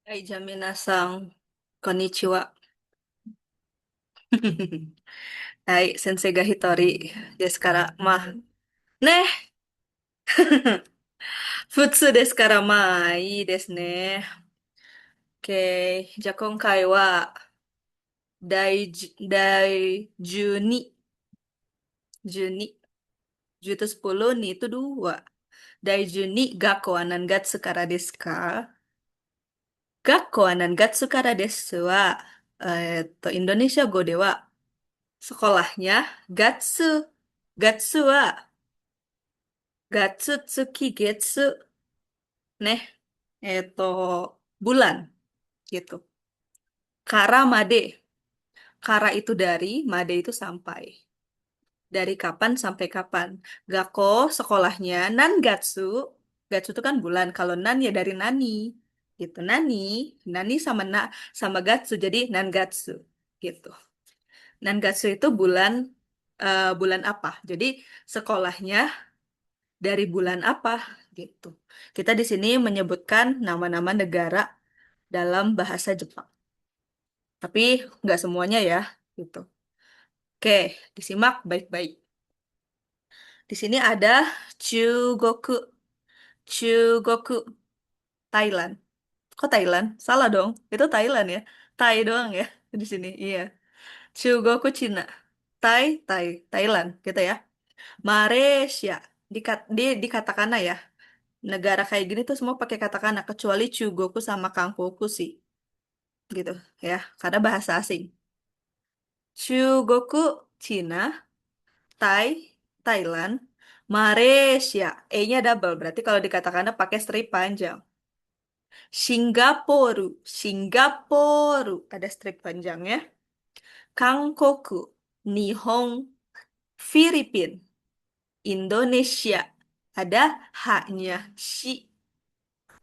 はい、じゃあ皆さん、こんにちは。はい、先生が一人ですから、まあ、ね、普通ですから、まあ、いいですね。OK、じゃあ今回は、第12、12、10 itu 10, nih itu 2. 第12、学校は何月からですか？学校は何月からですは、インドネシア語では、sekolahnya Gatsu. Gatsu wa Gatsu tsuki Getsu ね。bulan gitu. Kara made. Kara itu dari, made itu sampai. Dari kapan sampai kapan. Gako sekolahnya nan Gatsu. Gatsu itu kan bulan. Kalau nan ya dari nani. Gitu. Nani. Nani sama Gatsu. Jadi nan Gatsu. Gitu. Nan Gatsu itu bulan apa. Jadi sekolahnya dari bulan apa gitu. Kita di sini menyebutkan nama-nama negara dalam bahasa Jepang. Tapi nggak semuanya ya gitu. Oke, disimak baik-baik. Di sini ada Chugoku. Chugoku, Thailand. Kok Thailand? Salah dong. Itu Thailand ya. Thai doang ya di sini. Iya. Chugoku Cina. Thailand gitu ya. Malaysia. Di katakana ya. Negara kayak gini tuh semua pakai katakana kecuali Chugoku sama Kangkoku sih gitu ya karena bahasa asing. Chugoku Cina, Thailand, Malaysia. E-nya double berarti kalau di katakana pakai strip panjang. Singapura ada strip panjangnya. Kangkoku, Nihon, Filipin, Indonesia ada H-nya.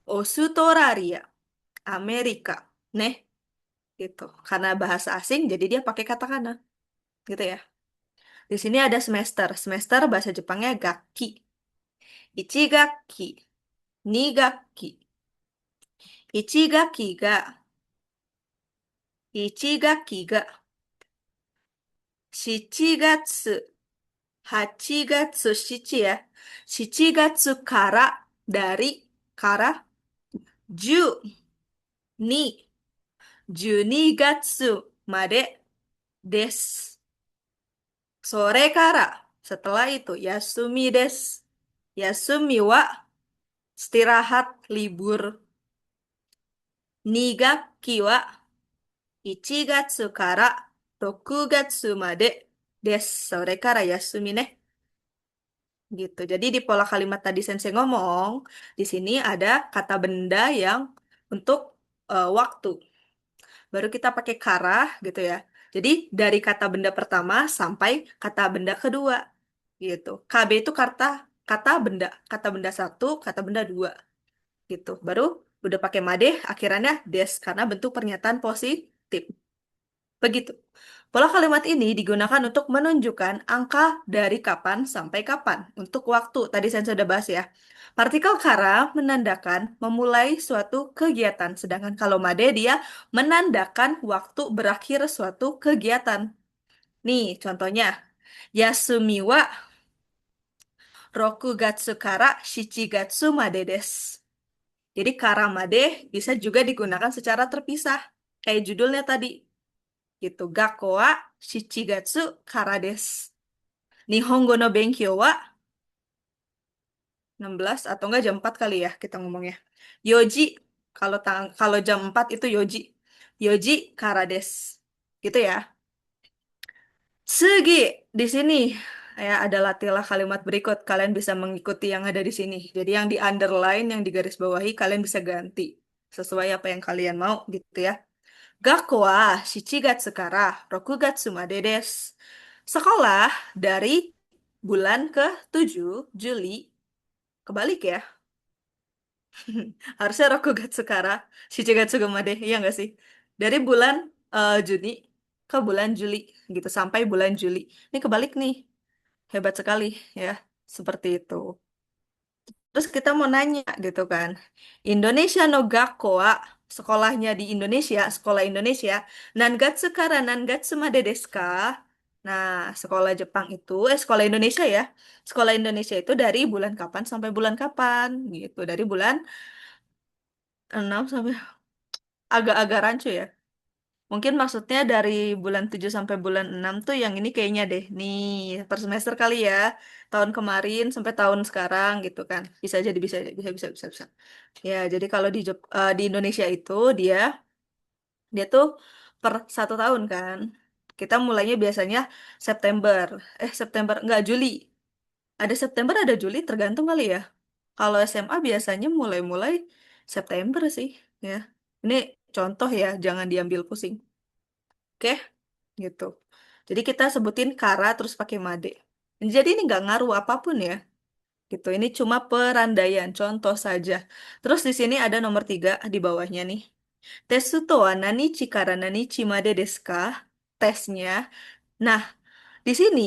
Australia, Amerika. Nih, gitu. Karena bahasa asing, jadi dia pakai katakana, gitu ya. Di sini ada semester. Semester bahasa Jepangnya gakki. Ichigakki, nigakki. Ichigakki ga, ichigakki ga, shichigatsu, hachigatsu, shichi ya. Shichigatsu kara, dari, kara, ju, ni, junigatsu made, desu. Sore kara. Setelah itu, yasumi des. Yasumi wa istirahat, libur. Nigakki wa 1月から6月までです。それから休みね. Gitu. Jadi di pola kalimat tadi Sensei ngomong, di sini ada kata benda yang untuk waktu. Baru kita pakai kara gitu ya. Jadi dari kata benda pertama sampai kata benda kedua gitu. KB itu kata benda satu, kata benda dua gitu. Baru udah pakai made, akhirannya des karena bentuk pernyataan positif. Begitu. Pola kalimat ini digunakan untuk menunjukkan angka dari kapan sampai kapan untuk waktu. Tadi saya sudah bahas ya. Partikel kara menandakan memulai suatu kegiatan, sedangkan kalau made dia menandakan waktu berakhir suatu kegiatan. Nih, contohnya. Yasumi wa rokugatsu kara shichigatsu made desu. Jadi kara made bisa juga digunakan secara terpisah. Kayak judulnya tadi. Gitu. Gakko wa shichigatsu kara desu. Nihongo no benkyou wa 16 atau enggak jam 4 kali ya kita ngomongnya. Yoji kalau jam 4 itu yoji. Yoji kara desu. Gitu ya. Tsugi di sini ya ada latilah kalimat berikut. Kalian bisa mengikuti yang ada di sini. Jadi yang di underline, yang di garis bawahi kalian bisa ganti sesuai apa yang kalian mau gitu ya. Gakko wa 7 月から6 月 made desu. Sekolah dari bulan ke-7 Juli, kebalik ya. Harusnya Rokugatsu kara Shichigatsu made, iya nggak sih? Dari bulan Juni ke bulan Juli gitu sampai bulan Juli. Ini kebalik nih. Hebat sekali ya. Seperti itu. Terus kita mau nanya gitu kan. Indonesia no gakko wa sekolahnya di Indonesia, sekolah Indonesia, Nangatsu kara Nangatsu made desu ka? Nah, sekolah Jepang itu, sekolah Indonesia ya. Sekolah Indonesia itu dari bulan kapan sampai bulan kapan gitu. Dari bulan 6 sampai agak-agak rancu ya. Mungkin maksudnya dari bulan 7 sampai bulan 6 tuh yang ini kayaknya deh. Nih, per semester kali ya. Tahun kemarin sampai tahun sekarang gitu kan. Bisa jadi bisa. Ya, jadi kalau di Indonesia itu dia dia tuh per 1 tahun kan. Kita mulainya biasanya September. September enggak Juli. Ada September ada Juli tergantung kali ya. Kalau SMA biasanya mulai-mulai September sih ya. Ini contoh ya, jangan diambil pusing. Oke, gitu. Jadi kita sebutin kara terus pakai made. Jadi ini nggak ngaruh apapun ya, gitu. Ini cuma perandaian, contoh saja. Terus di sini ada nomor 3 di bawahnya nih. Tesu to wa nani chi kara nani chi made desu ka? Tesnya. Nah, di sini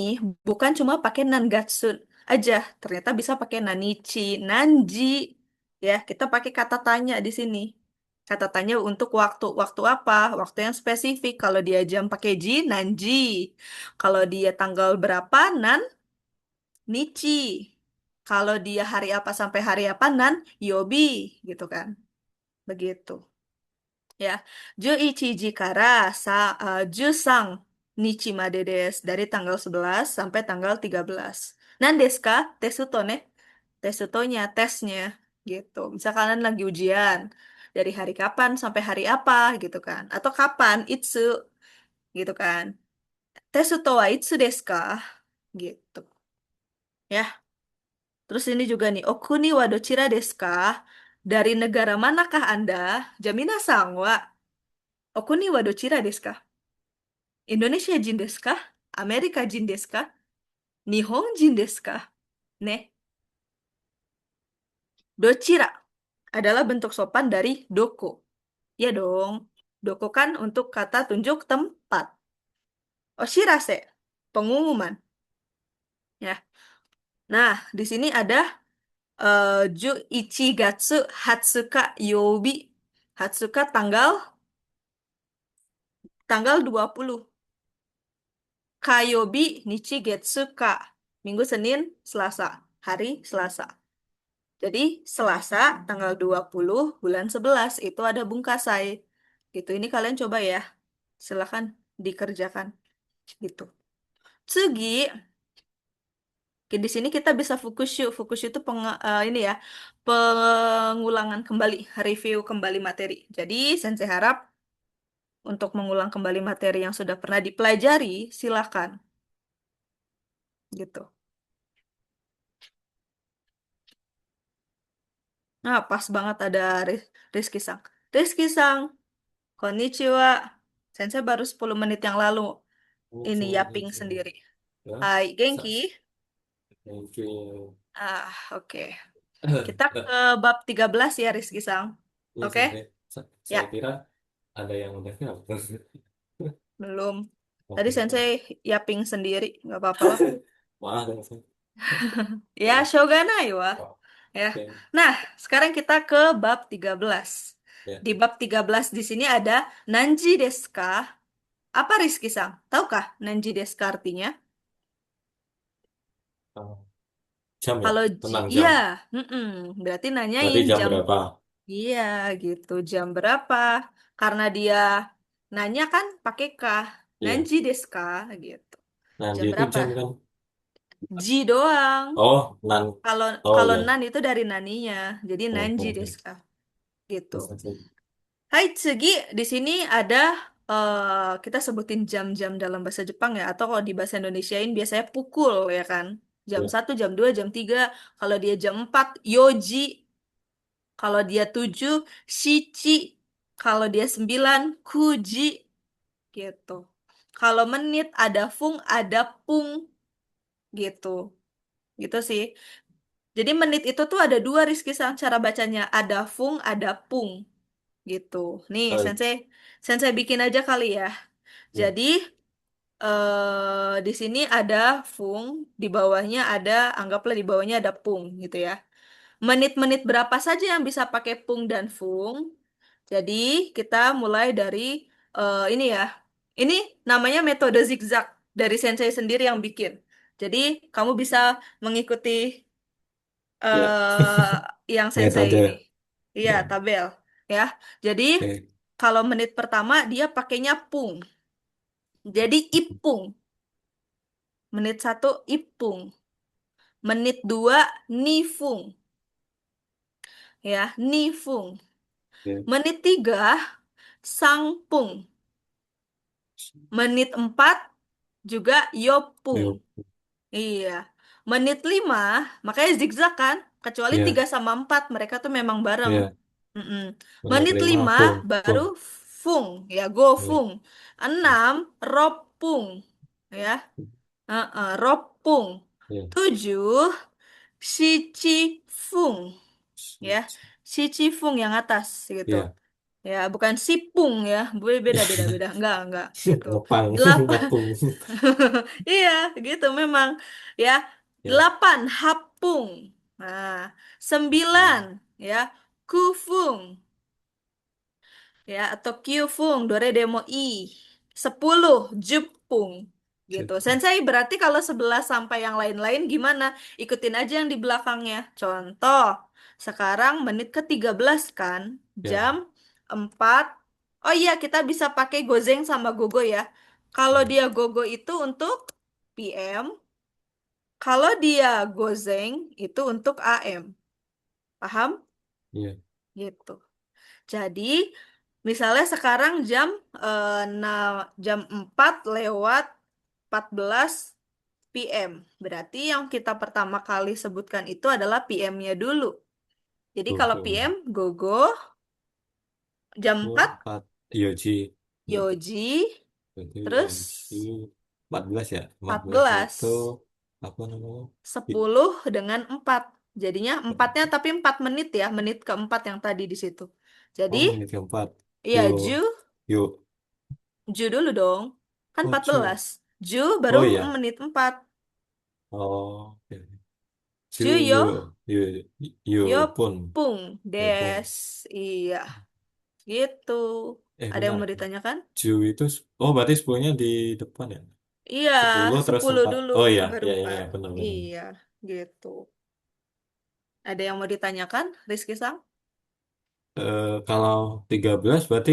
bukan cuma pakai nangatsu aja, ternyata bisa pakai nanichi, nanji. Ya, kita pakai kata tanya di sini. Kata tanya untuk waktu. Waktu apa? Waktu yang spesifik. Kalau dia jam pakai ji, nanji. Kalau dia tanggal berapa, nan, nichi. Kalau dia hari apa sampai hari apa, nan, yobi. Gitu kan. Begitu. Ya, Juichiji kara Jusang Nichi made desu. Dari tanggal 11 sampai tanggal 13. Nan desu ka? Tesuto ne? Tesutonya, tesnya. Gitu. Misal kalian lagi ujian. Dari hari kapan sampai hari apa gitu kan. Atau kapan? Itsu. Gitu kan. Tesuto wa itsu desu ka? Gitu. Ya. Terus ini juga nih. Okuni wa dochira desu ka? Dari negara manakah Anda? Jamina-san wa Okuni wa dochira desu ka? Indonesia jin desu ka? Amerika jin desu ka? Nihon jin desu ka? Ne, dochira adalah bentuk sopan dari doko. Ya dong. Doko kan untuk kata tunjuk tempat. Oshirase, pengumuman. Ya. Nah, di sini ada Ju Ichigatsu Hatsuka Yobi. Hatsuka tanggal 20. Kayobi Nichigetsu ka. Minggu, Senin, Selasa. Hari Selasa. Jadi Selasa tanggal 20 bulan 11 itu ada bungkasai. Gitu. Ini kalian coba ya. Silakan dikerjakan gitu. Tsugi, di sini kita bisa fukushu. Fukushu itu ini ya, pengulangan kembali, review kembali materi. Jadi Sensei harap untuk mengulang kembali materi yang sudah pernah dipelajari, silakan gitu. Nah, pas banget ada Rizky Sang. Rizky Sang, konnichiwa. Sensei baru 10 menit yang lalu Oh, ini so yaping gitu. sendiri. Ya, Hai, Genki. sa- thank you. Oke. Kita ke bab 13 ya, Rizky Sang. Iya, Oke? Sensei. Ya, Saya kira ada yang udah siap. belum. Tadi Oke, Sensei oke. yaping sendiri, nggak apa-apa lah. Maaf, Sensei. Ya, Ya, shoganai wa. Ya. oke. Nah, sekarang kita ke bab 13. Ya, Di bab 13 di sini ada Nanji desu ka? Apa Rizky Sang? Tahukah Nanji desu ka artinya? uh, jam ya? Kalau Tentang iya, jam. mm-mm, berarti Berarti nanyain jam jam, berapa? iya gitu, jam berapa? Karena dia nanya kan pakai ka, Iya. Nanji desu ka? Gitu. Nanti Jam itu berapa? jam kan? Ji doang. Oh, Kalau Oh, kalau iya. nan itu dari naninya, jadi Oh, Nanji oh, oh. desu ka? Gitu. Terus, Sensei. Hai Tsugi, di sini ada kita sebutin jam-jam dalam bahasa Jepang ya, atau kalau di bahasa Indonesiain biasanya pukul ya kan. Jam Ya. 1, jam 2, jam 3. Kalau dia jam 4, yoji. Kalau dia 7, shichi. Kalau dia 9, kuji. Gitu. Kalau menit ada fung, ada pung. Gitu. Gitu sih. Jadi menit itu tuh ada dua Rizky Sang cara bacanya. Ada fung, ada pung. Gitu. Nih, Oh, Sensei bikin aja kali ya. iya. Jadi di sini ada fung, di bawahnya ada, anggaplah di bawahnya ada pung gitu ya. Menit-menit berapa saja yang bisa pakai pung dan fung? Jadi kita mulai dari ini ya. Ini namanya metode zigzag dari sensei sendiri yang bikin. Jadi kamu bisa mengikuti Ya, yang sensei ini. metode. Iya, Ya, tabel ya. Jadi oke. kalau menit pertama dia pakainya pung. Jadi ipung. Menit satu ipung. Menit dua nifung. Ya, nifung. Oke. Menit tiga sangpung. Menit empat juga yopung. Ayo. Iya. Menit lima, makanya zigzag kan? Kecuali Ya, 3 sama 4 mereka tuh memang bareng. ya. Mm-mm. Menit Menit lima, 5 pung, baru pung. fung, ya go Ya, fung. 6 ropung, ya. Ropung. ya, 7 shichi fung, ya. Shichi fung yang atas gitu. ya. Ya, bukan sipung ya. Beda beda beda. Enggak gitu. Ngepang, 8. ngepung. Iya, gitu memang. Ya, Ya. 8 hapung. Nah, 9 ya, kufung ya atau kyufung, doredemo i. 10 jepung gitu. Sensei berarti kalau 11 sampai yang lain-lain gimana? Ikutin aja yang di belakangnya. Contoh, sekarang menit ke-13 kan? Ya. Jam 4. Oh iya, kita bisa pakai gozeng sama gogo ya. Kalau Ya. dia gogo itu untuk PM, kalau dia gozeng itu untuk AM. Paham? Ya. Gitu. Jadi, misalnya sekarang jam 4 lewat 14 PM. Berarti yang kita pertama kali sebutkan itu adalah PM-nya dulu. Jadi Tuh, kalau tuh. PM, gogo, jam Tuh, 4 empat. Yoji. yoji, Berarti Yoji. terus 14 ya. 14 14, itu apa namanya? I- 10 dengan 4. Jadinya empatnya tapi 4 menit ya, menit keempat yang tadi di situ. Jadi, Oh, menit keempat. iya, Yo. Yo. Ju dulu dong. Kan Oh, Ju. 14. Ju baru Oh iya. menit 4. Oh, oke. Ju Ju, yo, yo. Yo. yo Yo pun. pung. Yo pun. Des. Iya, gitu. Ada yang Bentar. mau ditanyakan? Ju itu, oh berarti 10-nya di depan ya? Iya, 10 terus 10 4. dulu, Oh iya, baru iya, iya, iya, 4. benar-benar. Iya, gitu. Ada yang mau ditanyakan, Rizky Sang? Kalau 13 berarti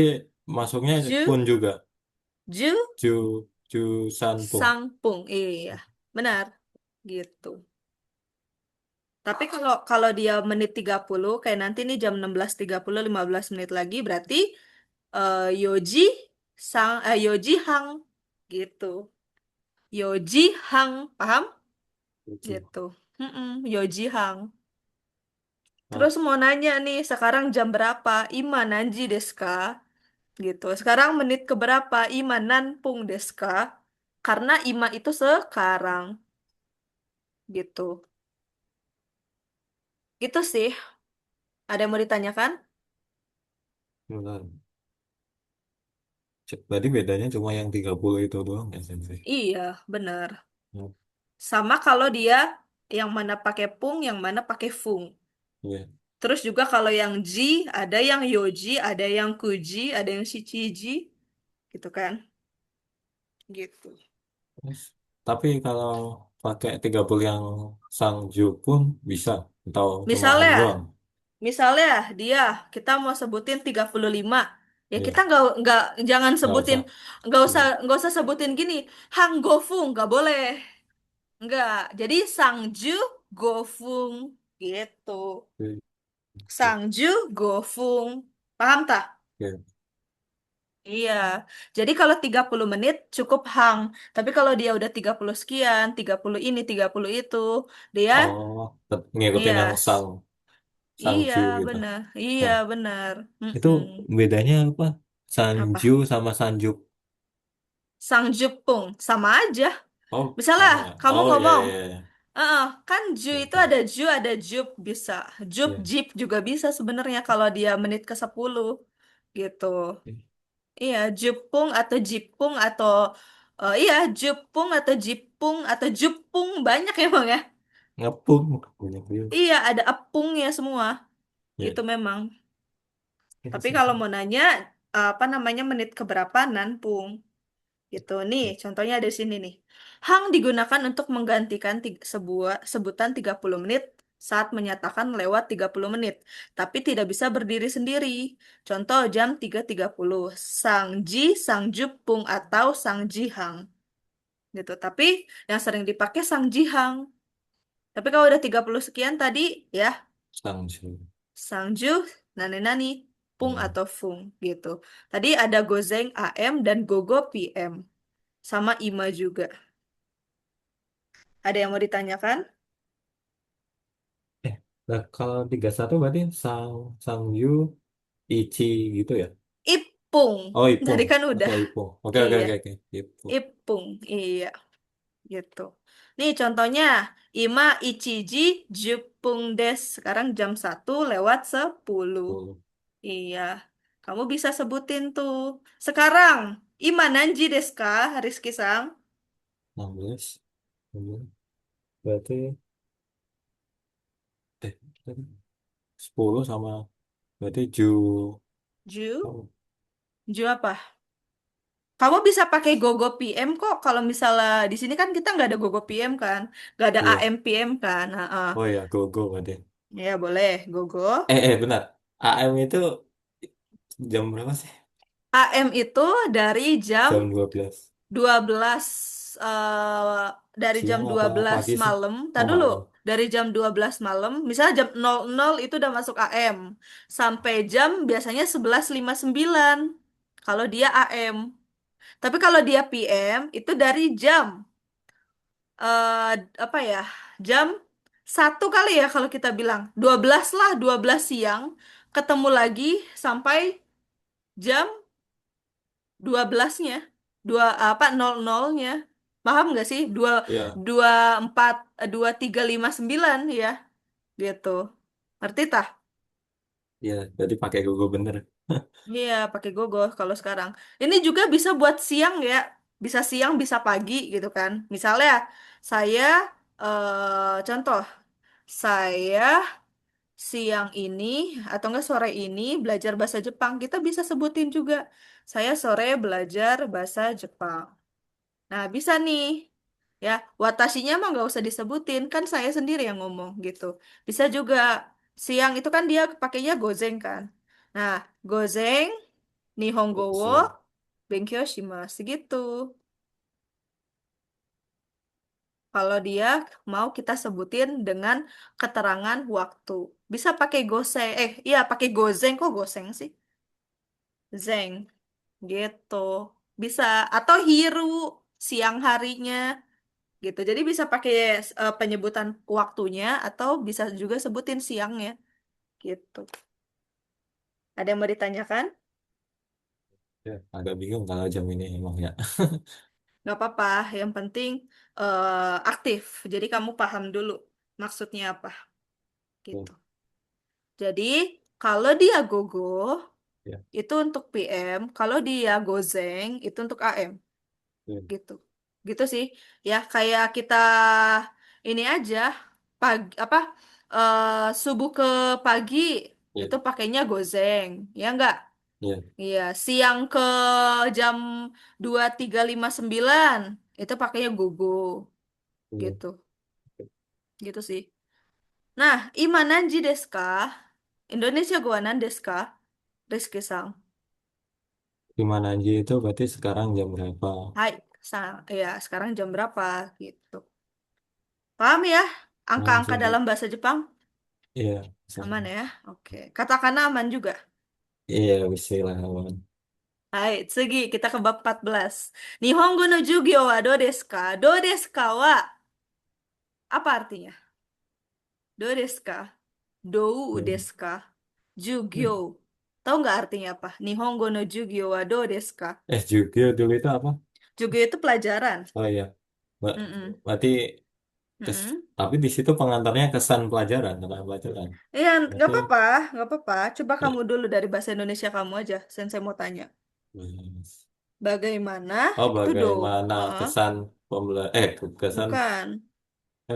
masuknya Ju, pun juga. ju, Ju, Ju Sanpung. sang pung. Iya, benar. Gitu. Tapi kalau kalau dia menit 30 kayak nanti nih jam 16.30 15 menit lagi berarti Yoji Yoji Hang gitu. Yoji Hang, paham? Ju. Gitu. Yoji Hang. Oh, Terus mau nanya nih, sekarang jam berapa? Ima nanji desu ka? Gitu. Sekarang menit ke berapa? Ima nanpung desu ka? Karena Ima itu sekarang gitu. Gitu sih. Ada yang mau ditanyakan? benar. Berarti bedanya cuma yang 30 itu doang ya, Sensei? Iya, benar. Oh, Sama kalau dia yang mana pakai pung, yang mana pakai fung. iya. Terus juga kalau yang ji, ada yang yoji, ada yang kuji, ada yang shichiji, gitu kan? Gitu. Terus, tapi kalau pakai 30 yang Sangju pun bisa. Atau cuma Misalnya, Hang doang. misalnya dia, kita mau sebutin 35. Ya Iya, kita nggak jangan nggak sebutin, usah. Iya. nggak usah sebutin gini, Hang Gofung, nggak boleh. Nggak. Jadi Sangju Gofung, gitu. Oke, Sangju Gofung. Paham tak? oke. Iya, jadi kalau 30 menit cukup hang. Tapi kalau dia udah 30 sekian, 30 ini, 30 itu, dia, Oh, ngikutin yang iya, iya Sangju gitu. benar, iya Nah, benar. itu Mm-mm. bedanya apa? Sanju Apa? sama Sanjuk. Sang Jepung, sama aja. Oh, Misalnya sama ya? kamu Oh, iya, ngomong, iya, iya. kan ju Iya, itu iya. ada ju, ada jup bisa. Jup, Iya. jeep juga bisa sebenarnya kalau dia menit ke 10 gitu. Iya, Jepung atau Jipung atau iya, Jepung atau Jipung atau Jepung banyak emang ya. Ngepung. Banyak juga. Iya, ada epungnya semua. Iya. Gitu memang. Itu Tapi sih. kalau mau nanya apa namanya menit keberapa Nanpung gitu. Nih, contohnya ada di sini nih. Hang digunakan untuk menggantikan sebuah sebutan 30 menit saat menyatakan lewat 30 menit, tapi tidak bisa berdiri sendiri. Contoh jam 3.30. Sang Ji, Sang Jupung atau Sang Jihang gitu. Tapi yang sering dipakai Sang Jihang. Tapi kalau udah 30 sekian tadi ya Sangju. Sangju, nani-nani, Pung Hmm. atau Fung gitu. Tadi ada Gozeng AM dan Gogo PM. Sama Ima juga. Ada yang mau ditanyakan? Eh, nah, kalau 31 berarti Sangju, Ichi gitu ya? Ipung. Oh, Ipung. Tadi kan Oke, udah. Ipung. Oke, oke, Iya, oke, oke. Ipung. Ipung. Iya, gitu. Nih contohnya. Ima Ichiji Jupung Des. Sekarang jam 1 lewat 10. Oh, Iya. Kamu bisa sebutin tuh. Sekarang, Ima Nanji desu ka, Rizky-san? 16. Berarti eh, 10 sama berarti Ju? oh, Ju apa? Kamu bisa pakai Gogo PM kok. Kalau misalnya di sini kan kita nggak ada Gogo PM kan, nggak ada iya. AM PM kan. Nah, Oh ya, go berarti. ya boleh Gogo. Benar. AM itu jam berapa sih? AM itu dari jam Jam 12 12 eh dari jam siang dua apa belas pagi sih? malam. Tadi Oh, dulu, malam. dari jam 12 malam, misalnya jam 00 itu udah masuk AM sampai jam biasanya 11.59 kalau dia AM. Tapi kalau dia PM itu dari jam eh apa ya? Jam 1 kali ya kalau kita bilang. 12 lah, 12 siang ketemu lagi sampai jam 12-nya. Dua apa 00-nya. Paham nggak sih? Dua Ya, dua empat 2359 ya, gitu. Ngerti tah? ya. Jadi pakai Google bener. Iya, pakai gogo kalau sekarang. Ini juga bisa buat siang ya. Bisa siang, bisa pagi gitu kan. Misalnya saya contoh saya siang ini atau enggak sore ini belajar bahasa Jepang, kita bisa sebutin juga. Saya sore belajar bahasa Jepang. Nah, bisa nih. Ya, watashinya mah nggak usah disebutin, kan saya sendiri yang ngomong gitu. Bisa juga siang itu kan dia pakainya gozeng kan. Nah, gozeng, nihongo wo, Siang. benkyou shimasu gitu. Kalau dia mau kita sebutin dengan keterangan waktu. Bisa pakai goseng. Iya pakai gozeng. Kok goseng sih? Zeng. Gitu. Bisa. Atau hiru. Siang harinya. Gitu. Jadi bisa pakai penyebutan waktunya. Atau bisa juga sebutin siangnya. Gitu. Ada yang mau ditanyakan? Ya, agak bingung kalau jam ini emang ya. Nggak apa-apa. Yang penting aktif. Jadi kamu paham dulu maksudnya apa. Ya, Gitu. Jadi kalau dia gogo, ya, itu untuk PM, kalau dia gozeng itu untuk AM ya, gitu. Gitu sih. Ya kayak kita ini aja pagi apa subuh ke pagi ya, itu pakainya gozeng, ya enggak? ya, Iya, siang ke jam 23.59 itu pakainya gogo ya. gitu. Gitu sih. Nah, imananji desu ka? Indonesia gua nan desu ka? Rizky-san. Gimana aja itu berarti sekarang jam berapa? Hai, ya sekarang jam berapa gitu. Paham ya? Paham Angka-angka sih, Bu. dalam bahasa Jepang Iya, bisa. aman ya? Oke. Katakana aman juga. Iya, bisa lah, aman. Hai, tsugi kita ke bab 14. Nihongo no jugyo wa do desu ka? Do desu ka wa apa artinya? Do desu ka? Dou Ya. desu ka? Jugyo. Tahu nggak artinya apa? Nihongo no jugyo wa do desu ka? Juga dulu itu apa? Jugyo itu pelajaran. Oh iya, Mm-mm. berarti Mm-mm. tapi di situ pengantarnya kesan pelajaran, tentang pelajaran. Iya, nggak Berarti apa-apa, nggak apa-apa. Coba ya, kamu dulu dari bahasa Indonesia kamu aja. Sensei mau tanya. Bagaimana oh itu bagaimana kesan kesan bukan.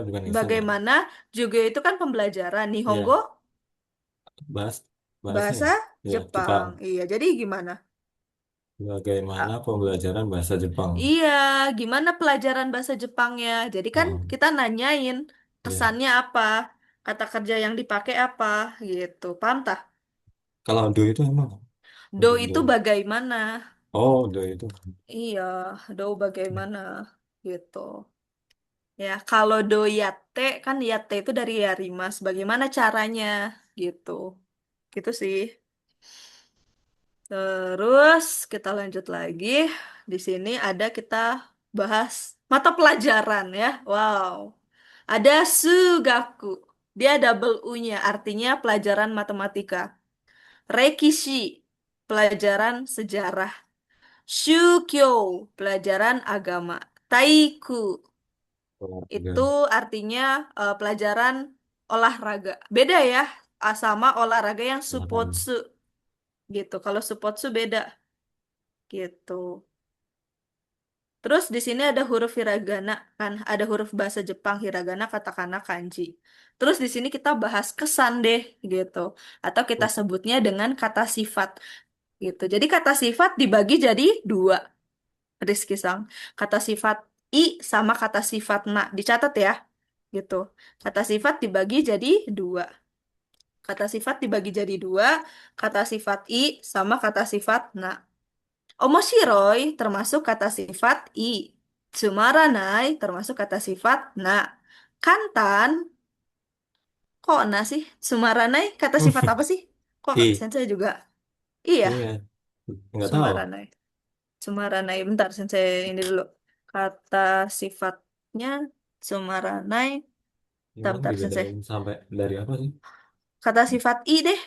bukan kesan apa? Bagaimana juga itu kan pembelajaran. Nihongo Iya, bahas. bahasanya. Bahasa Ya, Jepang. Jepang. Iya, jadi gimana? Bagaimana Ah, pembelajaran bahasa Jepang? iya, gimana pelajaran bahasa Jepangnya? Jadi kan Oh, kita nanyain ya. kesannya apa, kata kerja yang dipakai apa, gitu. Paham tah? Kalau do itu emang Do untuk do. itu bagaimana? Oh, do itu. Iya, do bagaimana, gitu. Ya, kalau do yate kan yate itu dari yarimas. Bagaimana caranya, gitu. Gitu sih. Terus kita lanjut lagi. Di sini ada kita bahas mata pelajaran ya. Wow. Ada Sugaku. Dia double U-nya, artinya pelajaran matematika. Reikishi, pelajaran sejarah. Shukyo, pelajaran agama. Taiku, itu Olahraga. artinya pelajaran olahraga. Beda ya, sama olahraga yang Olahraga. supotsu gitu. Kalau supotsu beda gitu. Terus di sini ada huruf hiragana kan, ada huruf bahasa Jepang, hiragana, katakana, kanji. Terus di sini kita bahas kesan deh gitu, atau kita sebutnya dengan kata sifat gitu. Jadi kata sifat dibagi jadi dua, Rizky Sang. Kata sifat i sama kata sifat na, dicatat ya gitu. Kata sifat dibagi jadi dua. Kata sifat dibagi jadi dua, kata sifat i sama kata sifat na. Omoshiroi termasuk kata sifat i. Tsumaranai termasuk kata sifat na. Kantan, kok na sih? Tsumaranai kata sifat apa sih? Kok I. sensei juga? Iya, Iya. Nggak tahu. Tsumaranai. Tsumaranai, bentar sensei ini dulu. Kata sifatnya Tsumaranai. Bentar, Emang bentar sensei. dibedain sampai dari apa sih? Kata sifat i deh.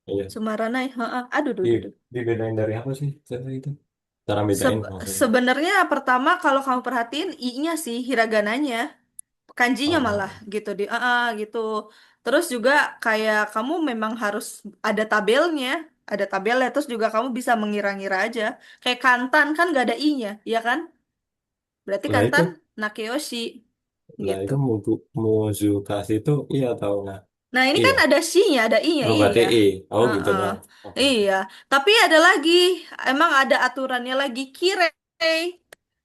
Iya. Tsumaranai. Heeh. Aduh, duh, Di, duh, duh. dibedain dari apa sih? Cara itu. Cara bedain maksudnya. Sebenarnya pertama kalau kamu perhatiin i-nya sih hiragananya. Kanjinya malah Oh. gitu gitu. Terus juga kayak kamu memang harus ada tabelnya, ada tabelnya. Terus juga kamu bisa mengira-ngira aja. Kayak kantan kan gak ada i-nya, ya kan? Berarti Lah itu, kantan nakeyoshi lah gitu. itu Muzukasi itu iya tahu nggak? Nah ini Iya. kan ada she-nya, ada i-nya, Oh berarti iya. I. Oh gitu Heeh. dong. Oke. Iya, tapi ada lagi, emang ada aturannya lagi kirei.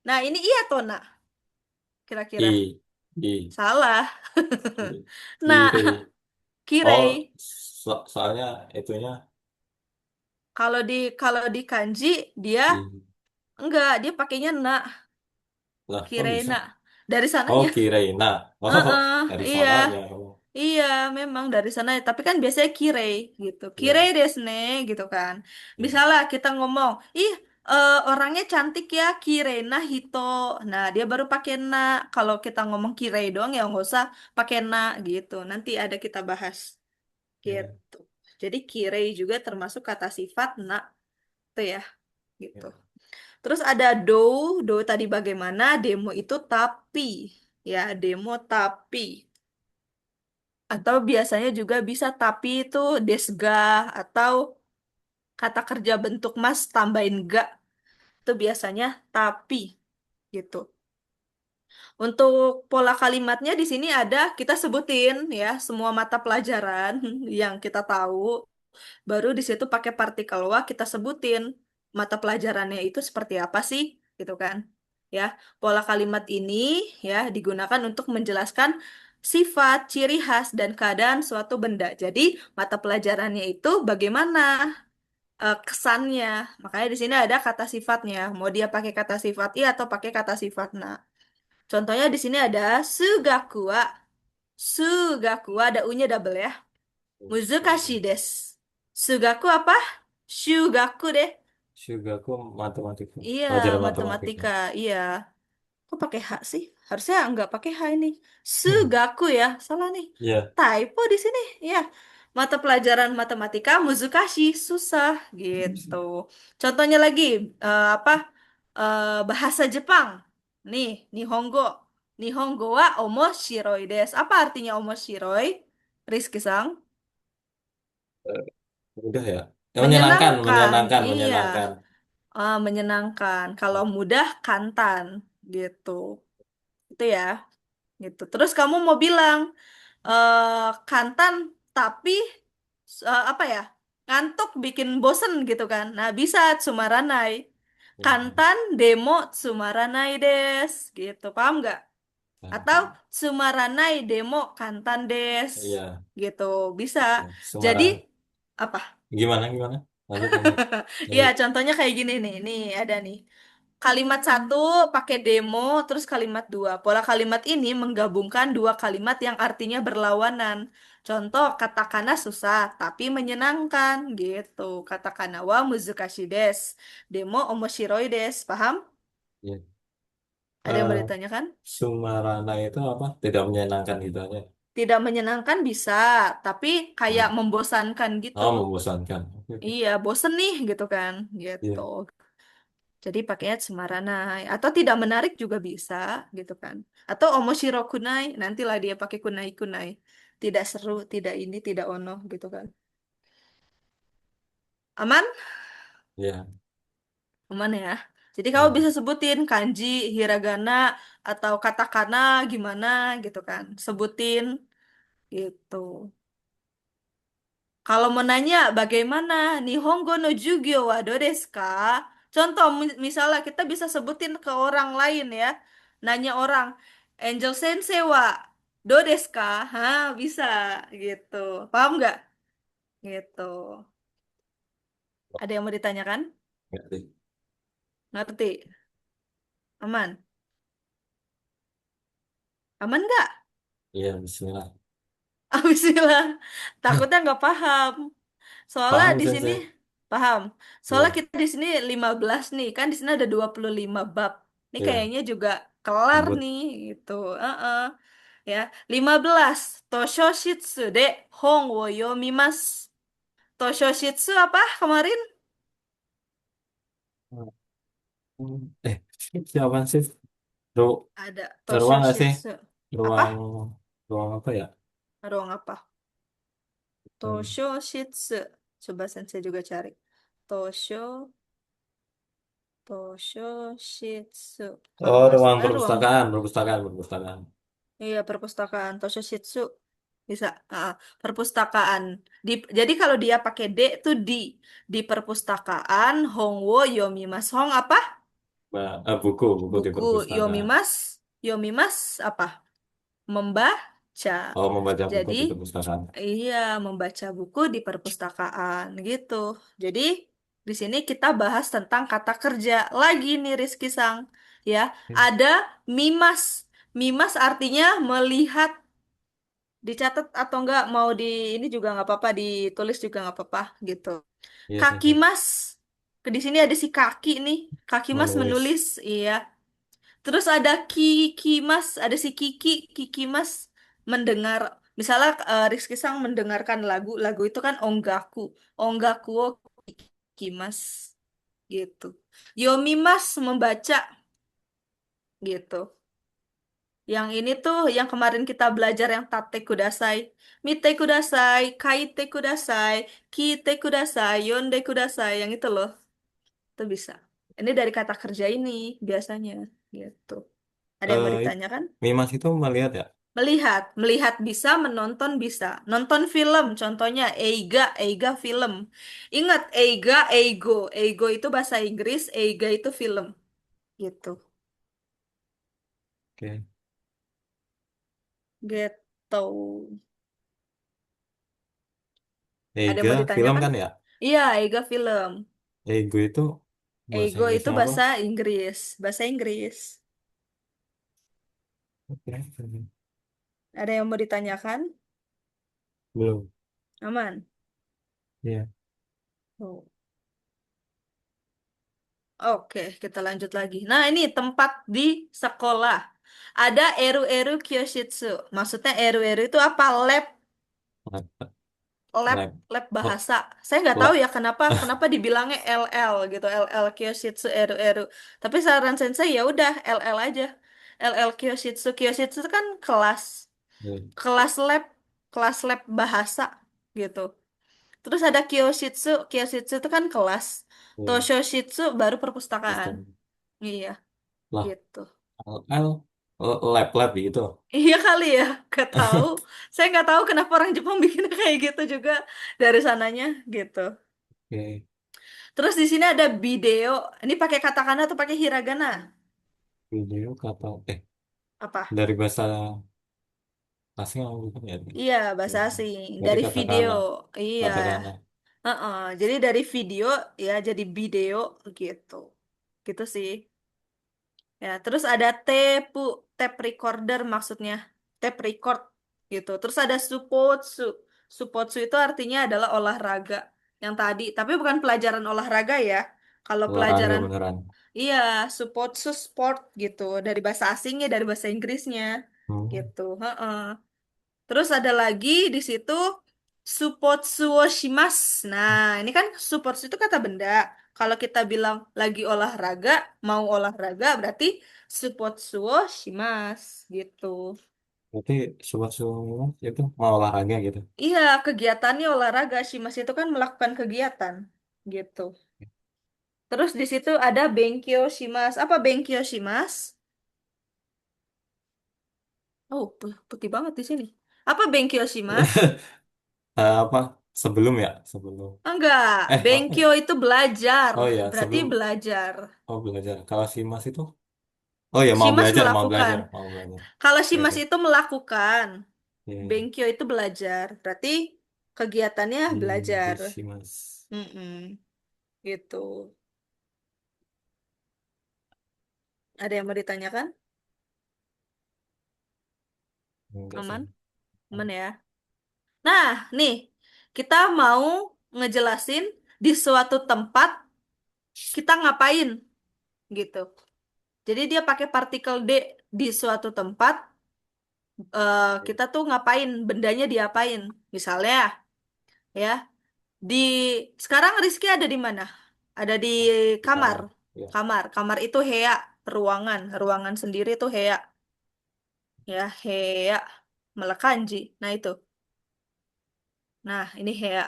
Nah ini iya atau nak? Kira-kira I. I. salah. I. Nah, Kiri. Oh, kirei. soalnya itunya Kalau di kanji dia I. enggak, dia pakainya na, Lah kok bisa? kirena. Dari Oh sananya. Kiraina. Oh Heeh, dari iya. sananya. Oh, Iya, memang dari sana. Tapi kan biasanya kirei gitu. Kirei ya. desne gitu kan. Ya. Misalnya kita ngomong, ih orangnya cantik ya, Kirena Hito. Nah, dia baru pakai na. Kalau kita ngomong kirei doang ya nggak usah pakai na gitu. Nanti ada kita bahas Ya. gitu. Jadi kirei juga termasuk kata sifat na tuh ya gitu. Ya. Terus ada do tadi bagaimana, demo itu tapi, ya demo tapi. Atau biasanya juga bisa tapi itu desga, atau kata kerja bentuk mas tambahin ga, itu biasanya tapi gitu. Untuk pola kalimatnya di sini ada kita sebutin ya semua mata pelajaran yang kita tahu. Baru di situ pakai partikel wa kita sebutin mata pelajarannya itu seperti apa sih, gitu kan? Ya, pola kalimat ini ya digunakan untuk menjelaskan sifat, ciri khas dan keadaan suatu benda. Jadi, mata pelajarannya itu bagaimana kesannya. Makanya di sini ada kata sifatnya. Mau dia pakai kata sifat i atau pakai kata sifat na. Contohnya di sini ada sugaku wa. Sugaku wa, ada u-nya double ya. Muzukashi desu. Sugaku apa? Shugaku deh. Shugaku matematika. Iya, Pelajaran matematika. matematika. Iya. Kok pakai H sih? Harusnya nggak pakai H ini. Sugaku ya. Salah nih. Iya. Typo di sini. Ya. Mata pelajaran matematika Muzukashi. Susah gitu. Contohnya lagi. Apa? Bahasa Jepang. Nih. Nihongo. Nihongo wa omoshiroi desu. Apa artinya omoshiroi? Rizky-san? Eh, Udah ya. Menyenangkan, Menyenangkan, menyenangkan, iya. menyenangkan. Menyenangkan. Kalau mudah, kantan, gitu. Itu ya, gitu. Terus kamu mau bilang kantan, tapi apa ya? Ngantuk bikin bosen gitu kan. Nah, bisa Tsumaranai. Ya, Kantan demo Tsumaranai des gitu. Paham nggak? Atau kantan. Tsumaranai demo kantan des Iya, gitu. Bisa. oke. Jadi Semarang. apa? Gimana, gimana? Lanjut, lanjut. Iya, Lanjut. contohnya kayak gini nih. Nih, ada nih. Kalimat satu pakai demo, terus kalimat dua. Pola kalimat ini menggabungkan dua kalimat yang artinya berlawanan. Contoh, katakana susah, tapi menyenangkan, gitu. Katakana wa muzukashi desu. Demo omoshiroi desu. Paham? Ya. Ada yang Eh, mau ditanyakan? Sumarana itu apa? Tidak menyenangkan gitu aja. Tidak menyenangkan bisa, tapi kayak Ah. membosankan gitu. Oh, membosankan. Oke, oke. Iya, bosen nih, gitu kan. Gitu. Iya, Jadi pakainya Semaranai atau tidak menarik juga bisa gitu kan. Atau Omoshiro kunai, nantilah dia pakai kunai-kunai. Tidak seru, tidak ini, tidak ono gitu kan. Aman? iya. Aman ya. Jadi kamu Aman. bisa sebutin kanji, hiragana atau katakana gimana gitu kan. Sebutin gitu. Kalau mau nanya bagaimana Nihongo no Jugyo wa do desu ka? Contoh misalnya kita bisa sebutin ke orang lain ya. Nanya orang, Angel Sensei wa do desu ka? Hah, bisa gitu. Paham nggak? Gitu. Ada yang mau ditanyakan? Ngerti. Ngerti? Aman? Aman nggak? Iya, bismillah. Bismillah. Takutnya nggak paham. Soalnya Paham, di sini Sensei? paham. Soalnya Iya, kita di sini 15 nih, kan di sini ada 25 bab. Ini iya. kayaknya juga kelar Ngebut. nih gitu. Heeh. Ya, 15. Toshoshitsu de hong wo yomimasu. Toshoshitsu apa kemarin? Eh, siapa sih? Ru Ada ruang nggak sih? Toshoshitsu. Apa? Ruang, ruang apa ya? Ruang apa? Hmm. Toshoshitsu. Coba sensei juga cari. Tosho Toshoshitsu. Kalau Oh, nggak ruang salah ruang. perpustakaan, perpustakaan, perpustakaan. Iya, perpustakaan Toshoshitsu bisa. Perpustakaan. Jadi kalau dia pakai D itu di perpustakaan Hongwo Yomimas. Hong apa? Buku, buku di Buku. perpustakaan. Yomimas. Yomimas apa? Membaca. Oh, membaca buku Jadi di perpustakaan. iya, membaca buku di perpustakaan gitu. Jadi di sini kita bahas tentang kata kerja lagi nih Rizky Sang. Ya, Hmm. ada mimas. Mimas artinya melihat. Dicatat atau enggak mau di ini juga nggak apa-apa, ditulis juga nggak apa-apa gitu. Iya, Kaki Sensei. Mas, di sini ada si kaki nih. Kaki Mas Menulis. menulis, iya. Terus ada Kiki Mas, ada si Kiki, Kiki Mas mendengar. Misalnya Rizky Sang mendengarkan lagu, lagu itu kan Onggaku, Onggaku wo Kiki Mas gitu. Yomi Mas membaca gitu. Yang ini tuh yang kemarin kita belajar yang tate kudasai. Mite kudasai, kaite kudasai, kite kudasai, yonde kudasai. Yang itu loh. Itu bisa. Ini dari kata kerja ini biasanya. Gitu. Ada yang mau Eh, ditanyakan? Mimas itu melihat ya? Melihat. Melihat bisa, menonton bisa. Nonton film, contohnya Eiga, Eiga film. Ingat, Eiga, Eigo. Eigo itu bahasa Inggris, Eiga itu film. Gitu. Oke. Gitu. Ada yang Ega, mau film ditanyakan? kan ya? Iya, Eiga film. Ego itu bahasa Ego itu Inggrisnya apa? bahasa Inggris. Bahasa Inggris. Oke. Ada yang mau ditanyakan? Belum. Aman. Iya. Oh. Oke, kita lanjut lagi. Nah, ini tempat di sekolah. Ada Eru-Eru Kyoshitsu. Maksudnya Eru-Eru itu apa? Lab, Lab, lab, lab, lab oh, bahasa. Saya nggak tahu lab. ya kenapa dibilangnya LL gitu. LL Kyoshitsu Eru-Eru. Tapi saran sensei ya udah LL aja. LL Kyoshitsu. Kyoshitsu itu kan kelas. Iya, Kelas lab, kelas lab bahasa gitu. Terus ada Kyoshitsu, Kyoshitsu itu kan kelas. iya. Toshoshitsu baru perpustakaan. Sistem. Iya, Lah, gitu. LL. Lab-lab gitu. Iya kali ya, gak tahu. Saya nggak tahu kenapa orang Jepang bikinnya kayak gitu juga dari sananya gitu. Oke. Terus di sini ada video. Ini pakai katakana atau pakai hiragana? Video kata Apa? dari bahasa asing apa bukan ya? Iya, bahasa asing. Berarti Dari video. katakana, Iya. katakana. Heeh. Jadi dari video ya jadi video gitu. Gitu sih. Ya, terus ada tape recorder maksudnya. Tape record gitu. Terus ada supotsu. Supotsu itu artinya adalah olahraga yang tadi, tapi bukan pelajaran olahraga ya. Kalau Olahraga pelajaran beneran. iya, supotsu sport gitu. Dari bahasa asingnya, dari bahasa Inggrisnya Hmm. gitu. Heeh. Terus ada lagi di situ supotsuo shimasu. Nah, ini kan supotsu itu kata benda. Kalau kita bilang lagi olahraga, mau olahraga berarti supotsuo shimasu gitu. Berarti semua itu mau olahraga gitu. Iya, kegiatannya olahraga. Shimasu itu kan melakukan kegiatan gitu. Terus di situ ada benkyo shimasu. Apa benkyo shimasu? Oh, putih banget di sini. Apa benkyo shimasu? Apa? Sebelum ya? Sebelum. Enggak, Apa ya? benkyo itu belajar. Oh ya, Berarti sebelum. belajar. Oh, belajar. Kalau si Mas itu? Oh ya, mau Shimas belajar, mau melakukan. belajar, mau belajar. Kalau Oke, Shimas oke. itu melakukan. Iya, iya. Benkyo itu belajar. Berarti kegiatannya belajar. Si Mas. Mm-mm, gitu. Ada yang mau ditanyakan? Enggak sih. Aman? Aman ya. Nah, nih. Kita mau ngejelasin di suatu tempat kita ngapain gitu. Jadi dia pakai partikel D di suatu tempat. Kita tuh ngapain? Bendanya diapain? Misalnya ya. Di sekarang Rizky ada di mana? Ada di Di kamar. kamar. Ya. Kamar itu hea, ruangan. Ruangan sendiri itu hea. Ya, hea. Malah kanji. Nah, itu. Nah, ini hea.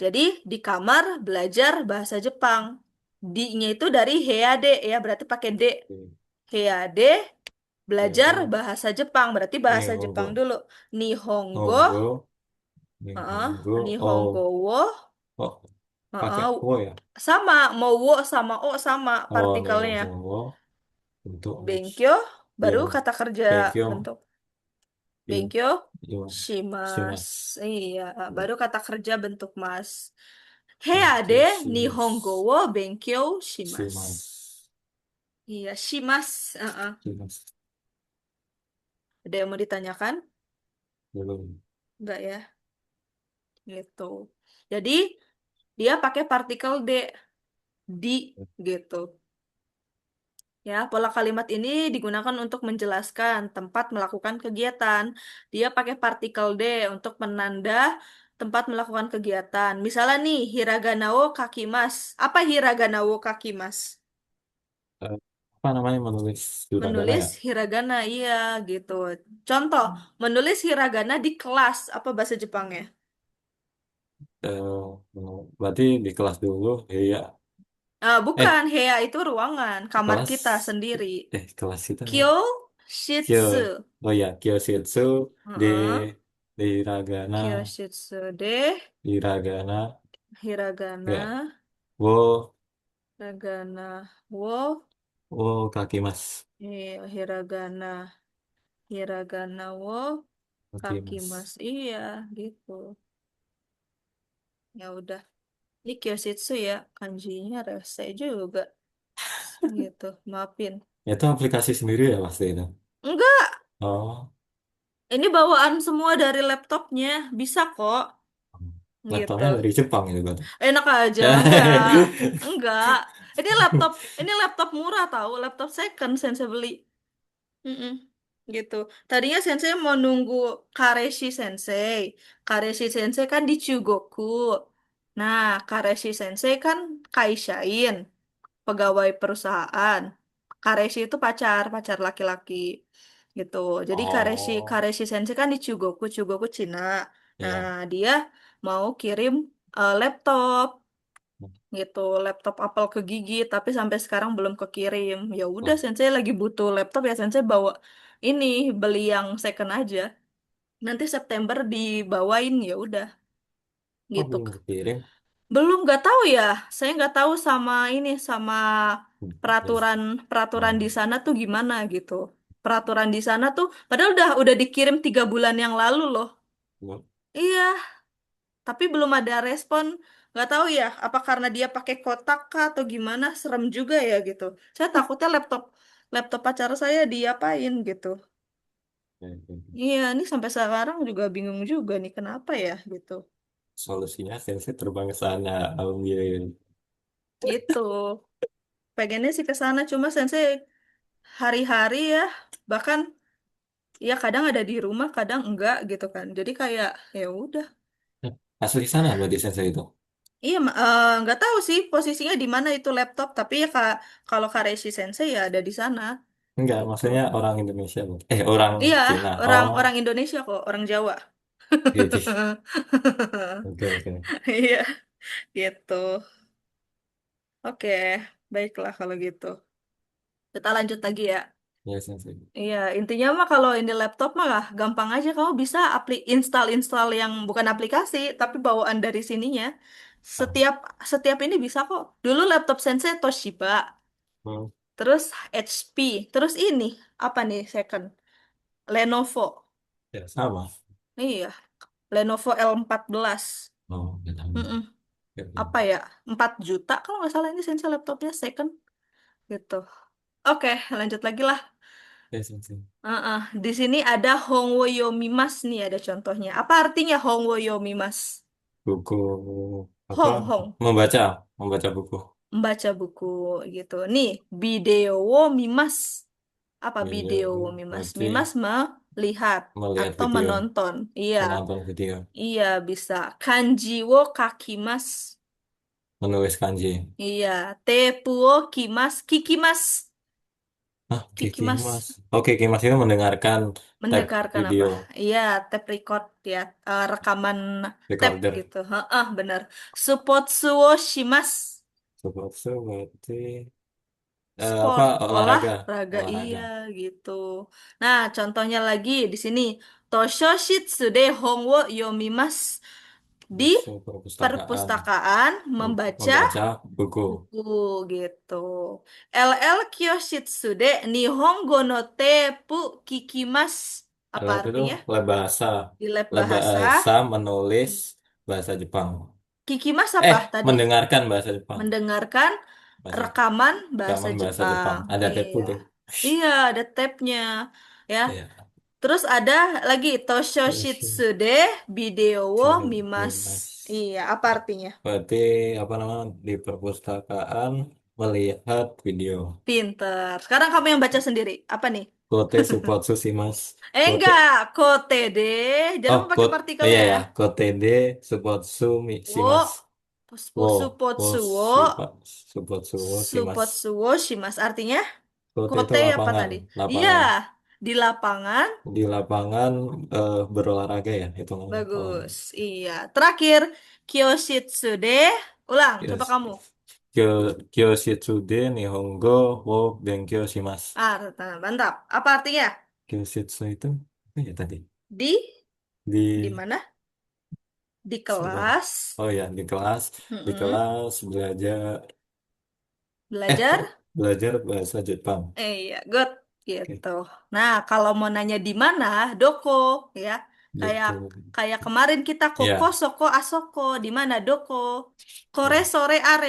Jadi, di kamar belajar bahasa Jepang. D-nya itu dari heade ya, berarti pakai D. Oke. Heade Ya, belajar deh. bahasa Jepang, berarti Ini bahasa Jepang Honggo. dulu. Nihongo, Honggo. Ini heeh, Honggo. Nihongo Oh, wo, oh, pakai heeh, wo ya? sama, mau wo sama o sama Oh, ini partikelnya. Honggo. Untuk Mas. Benkyo Ya, baru kata kerja Baekhyun. bentuk Ya, benkyo gimana? Si shimas. Mas. Iya, Ya, baru kata kerja bentuk mas. Heade Baekhyun, si nihongo Mas. wo benkyo Si shimas. Mas. Iya, shimas. Si Mas. Ada yang mau ditanyakan? Belum. Enggak ya, gitu. Jadi dia pakai partikel D di gitu. Ya, pola kalimat ini digunakan untuk menjelaskan tempat melakukan kegiatan. Dia pakai partikel D untuk menanda tempat melakukan kegiatan. Misalnya nih, hiragana wo kakimas. Apa hiragana wo kakimas? Eh, Apa namanya menulis hiragana Menulis ya? hiragana, iya gitu. Contoh, menulis hiragana di kelas. Apa bahasa Jepangnya? Eh, Berarti di kelas dulu, ya. Bukan, Eh, hea itu ruangan, kamar kelas, kita sendiri. kelas itu Kyo namanya. Kyo, shitsu. oh ya, Kyoshitsu di Heeh. di hiragana, Kyo shitsu de hiragana, hiragana. ya, wo, Hiragana wo, wo kaki mas, hiragana, hiragana wo, kaki kaki mas. mas. Iya, gitu. Ya udah. Ini Kyositsu ya, kanjinya rese juga. Gitu, maafin. Itu aplikasi sendiri ya pasti itu. Enggak, Oh, ini bawaan semua dari laptopnya. Bisa kok, gitu. laptopnya dari Jepang itu berarti. Enak aja, enggak. Enggak. Ini laptop murah tahu, laptop second saya beli. Mm-mm. Gitu. Tadinya sensei mau nunggu Kareshi sensei. Kareshi sensei kan di Chugoku. Nah, Kareshi sensei kan kaishain, pegawai perusahaan. Kareshi itu pacar laki-laki. Gitu. Jadi Kareshi Oh, Kareshi sensei kan di Chugoku, Chugoku Cina. Nah, ya. dia mau kirim laptop gitu. Laptop Apple kegigit, tapi sampai sekarang belum kekirim. Ya udah, Wah, Sensei lagi butuh laptop ya Sensei bawa ini, beli yang second aja. Nanti September dibawain ya udah oh gitu. belum dikirim. Belum, nggak tahu ya. Saya nggak tahu sama ini sama Yes. peraturan peraturan Oh, di sana tuh gimana gitu. Peraturan di sana tuh padahal udah dikirim 3 bulan yang lalu loh. bu- Iya, tapi belum ada respon. Nggak tahu ya, apa karena dia pakai kotak kah atau gimana? Serem juga ya gitu. Saya takutnya laptop laptop pacar saya diapain gitu. Iya, ini sampai sekarang juga bingung juga nih kenapa ya gitu. Solusinya saya terbang ke sana, ambil. Gitu. Pengennya sih ke sana cuma sensei hari-hari ya bahkan ya kadang ada di rumah kadang enggak gitu kan jadi kayak ya udah Asli sana berarti sensei itu. iya nggak tahu sih posisinya di mana itu laptop tapi ya kalau Kareshi Sensei ya ada di sana Enggak, gitu maksudnya orang Indonesia. Bu. Orang iya Cina. orang Oh, orang Indonesia kok orang Jawa gitu. Oke, oke. iya gitu oke baiklah kalau gitu kita lanjut lagi ya. Ya, sensei. Iya, intinya mah kalau ini laptop mah gampang aja kamu bisa install yang bukan aplikasi tapi bawaan dari sininya. Ah, Setiap setiap ini bisa kok. Dulu laptop Sensei Toshiba, hmm, terus HP, terus ini apa nih second? Lenovo. ya, sama. Iya, Lenovo L14. Oh, ya, sama. Mm-mm. Oke, Apa oke. ya? 4 juta kalau nggak salah ini Sensei laptopnya second gitu. Oke, lanjut lagi lah. Ya, sensei. Di sini ada Hongwo Yomimas nih ada contohnya. Apa artinya Hongwo Yomimas? Buku apa? Hong Hong, Membaca, membaca buku. membaca buku gitu. Nih, video wo mimas. Apa Iya, video wo mimas? berarti Mimas melihat melihat atau video, menonton. Iya, menonton video, iya bisa. Kanji wo kakimas. menulis kanji. Iya, tepu wo kimas, kikimas. Ah, Kiki Mas. Kikimas. Oke, Kiki Mas itu mendengarkan tab Mendengarkan video apa? Iya, tape record ya, rekaman tape recorder. gitu. Heeh, benar. Supotsuo shimas. Seperti berarti apa Sport, olahraga, olahraga olahraga. iya gitu. Nah, contohnya lagi di sini. Tosho shitsu de hongo yomimasu. Di Masuk perpustakaan, perpustakaan membaca membaca buku. buku gitu. LL Kyoshitsu de Nihongo no tepu kikimasu. Apa LF itu artinya? lab bahasa, Di lab lab bahasa. bahasa menulis bahasa Jepang. Kikimas apa tadi? Mendengarkan bahasa Jepang, Mendengarkan bahasa rekaman bahasa rekaman bahasa Jepang. Jepang. Ada Iya. tepu deh. Iya, ada tab-nya. Ya. Iya. Terus ada lagi Terus, Toshoshitsude Video wo Mimas. Mas. Iya, apa artinya? Berarti apa namanya di perpustakaan melihat video. Pinter. Sekarang kamu yang baca sendiri. Apa nih? Kote support susi mas. Kote. Enggak, kote deh. Jangan Oh, pakai oh partikel iya ya. ya. Kote de support su si Wo, mas. Wo. Wo supotsuwo, support su wo si mas. supotsuwo shimas. Artinya, Kote itu kote apa lapangan. tadi? Iya, Lapangan. di lapangan. Di lapangan berolahraga ya. Itu namanya Bagus. olahraga. Iya. Terakhir, Kyoshitsude. Ulang, coba Yes. kamu. Kyoshitsude Nihongo wo Benkyou shimasu. Mantap. Apa artinya? Kyoshitsu itu apa ya tadi? Di di Di mana? Di sebentar. kelas. Oh ya, di Mm-mm. kelas belajar kok Belajar. belajar bahasa Jepang. Iya, good. Oke, Gitu. Nah, kalau mau nanya di mana, doko, ya. Kayak gitu. kayak kemarin kita koko, Ya, soko, asoko. Di mana doko? Kore, ya, sore, are.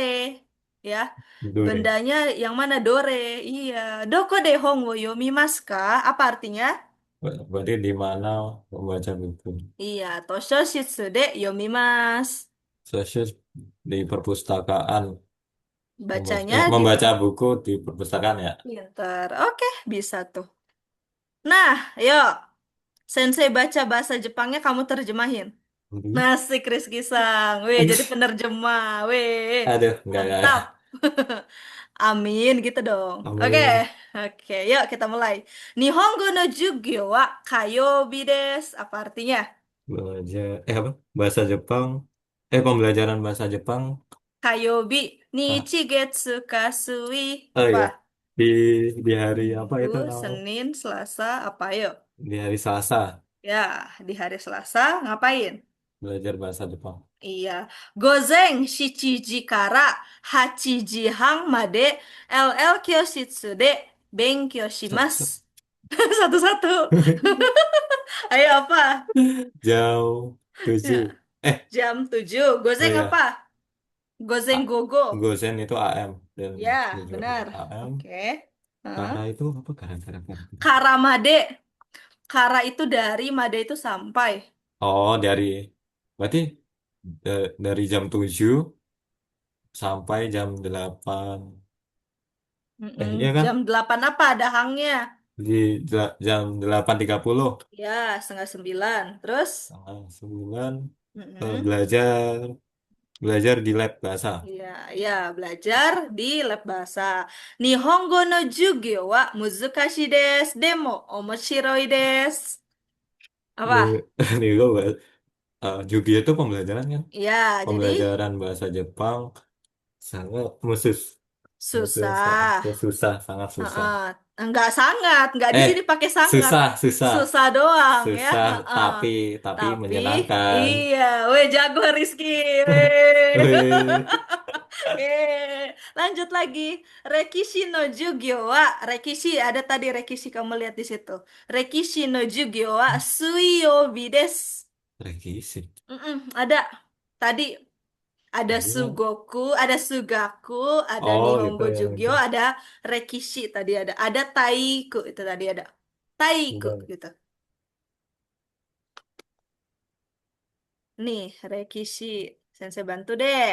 Ya. dure. Bendanya yang mana dore? Iya. Doko de hongo yomimasu ka? Apa artinya? Berarti di mana membaca buku? Iya, Tosho Shitsude Yomimas. Sosius di perpustakaan Bacanya gitu. membaca buku di perpustakaan ya. Pinter. Oke, bisa tuh. Nah, yuk. Sensei baca bahasa Jepangnya kamu terjemahin. Mhm. Nasik Rizky Sang. Weh, jadi penerjemah. Weh, Aduh, enggak. mantap. Amin gitu dong. Oke, Amin. oke. Yuk kita mulai. Nihongo no jugyo wa kayobi desu. Apa artinya? Belajar apa? Bahasa Jepang. Pembelajaran bahasa Jepang Kayobi. Ah, Nichi getsu kasui. oh Apa? iya. Di di hari apa Minggu, itu namanya? Senin, Selasa, apa yuk? Di hari Selasa Ya, di hari Selasa ngapain? belajar bahasa Jepang. Iya. Gozeng shichiji kara hachiji hang made LL kyoshitsu de benkyou shimasu. Satu-satu. Satu-satu. Ayo apa? Jam Ya, 7. Eh, jam 7. oh Gozeng apa? ya. Gozeng A- gogo. Gozen itu AM dan Ya, tujuh benar. AM. Oke. Kara Hah? itu apa? Kara. Kara made. Kara itu dari, made itu sampai. Oh, berarti dari jam 7 sampai jam 8. Mm-mm. Iya kan? Jam 8 apa? Ada hangnya. Jam 8.30. Ya, setengah 9. Terus? Tanggal 9 Mm-mm. belajar belajar di lab bahasa. Iya, ya, belajar di lab bahasa. Nihongo no jugyo wa muzukashi desu. Demo omoshiroi desu. Nih, Apa? nih gue juga itu pembelajaran kan? Ya, jadi Pembelajaran bahasa Jepang sangat musus. susah. Susah, sangat susah. Heeh. Enggak sangat, enggak di Eh, sini pakai sangat. susah. Susah doang ya. Susah, Heeh. tapi Tapi menyenangkan. iya, weh jago Rizky. Weh. Wih, Lanjut lagi. Rekishi no jugyo wa Rekishi ada tadi Rekishi kamu lihat di situ. Rekishi no jugyo wa suiyobi desu. revisi. Ada tadi ada Tadi kan? Sugoku, ada Sugaku, ada Oh, gitu Nihongo ya Jugyo, itu. ada Rekishi tadi ada Taiku itu tadi ada Taiku Udah. gitu. Nih, Rekishi. Sensei bantu deh.